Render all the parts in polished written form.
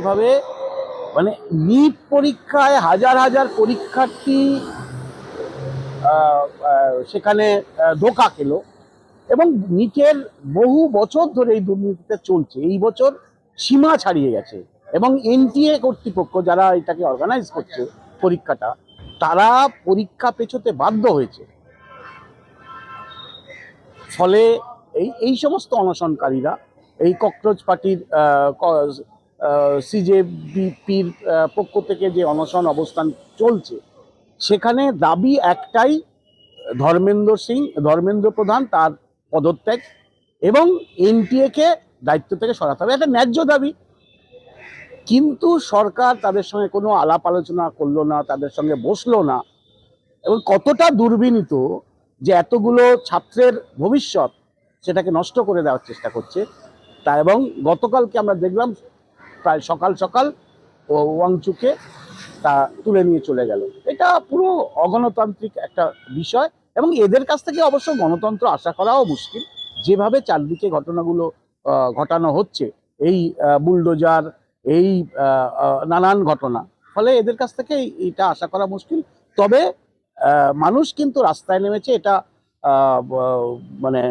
ভাবে মানে নিট পরীক্ষায় হাজার হাজার পরীক্ষার্থী সেখানে ধোঁকা খেল এবং নিটের বহু বছর ধরে এই দুর্নীতিটা চলছে। এই বছর সীমা ছাড়িয়ে গেছে এবং এনটিএ কর্তৃপক্ষ যারা এটাকে অর্গানাইজ করছে পরীক্ষাটা, তারা পরীক্ষা পেছোতে বাধ্য হয়েছে। ফলে এই সমস্ত অনশনকারীরা, এই ককরোচ পার্টির সিজেবিপির পক্ষ থেকে যে অনশন অবস্থান চলছে, সেখানে দাবি একটাই, ধর্মেন্দ্র প্রধান তার পদত্যাগ এবং এনটিএকে দায়িত্ব থেকে সরাতে হবে, একটা ন্যায্য দাবি। কিন্তু সরকার তাদের সঙ্গে কোনো আলাপ আলোচনা করলো না, তাদের সঙ্গে বসলো না এবং কতটা দুর্বিনীত যে এতগুলো ছাত্রের ভবিষ্যৎ সেটাকে নষ্ট করে দেওয়ার চেষ্টা করছে তা। এবং গতকালকে আমরা দেখলাম প্রায় সকাল সকাল ওয়াংচুকে তা তুলে নিয়ে চলে গেল। এটা পুরো অগণতান্ত্রিক একটা বিষয় এবং এদের কাছ থেকে অবশ্য গণতন্ত্র আশা করাও মুশকিল। যেভাবে চারদিকে ঘটনাগুলো ঘটানো হচ্ছে, এই বুলডোজার, এই নানান ঘটনা, ফলে এদের কাছ থেকে এটা আশা করা মুশকিল। তবে মানুষ কিন্তু রাস্তায় নেমেছে, এটা মানে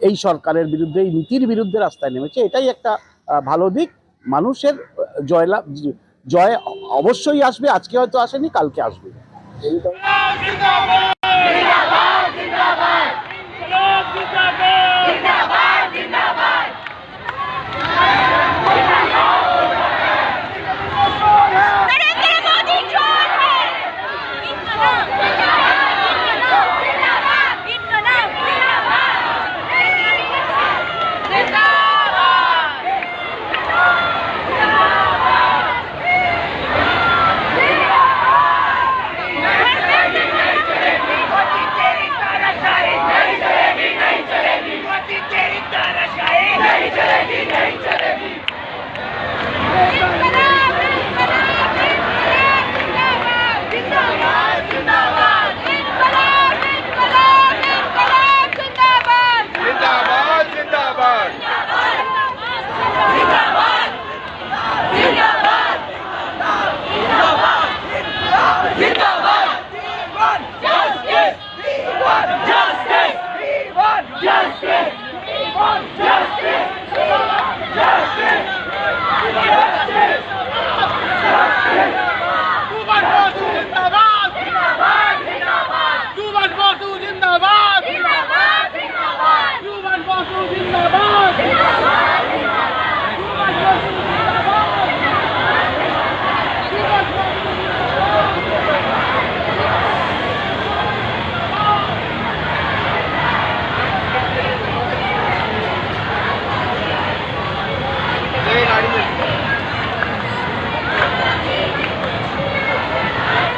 এই সরকারের বিরুদ্ধে, এই নীতির বিরুদ্ধে রাস্তায় নেমেছে, এটাই একটা ভালো দিক। মানুষের জয় অবশ্যই আসবে, আজকে হয়তো আসেনি, কালকে আসবে।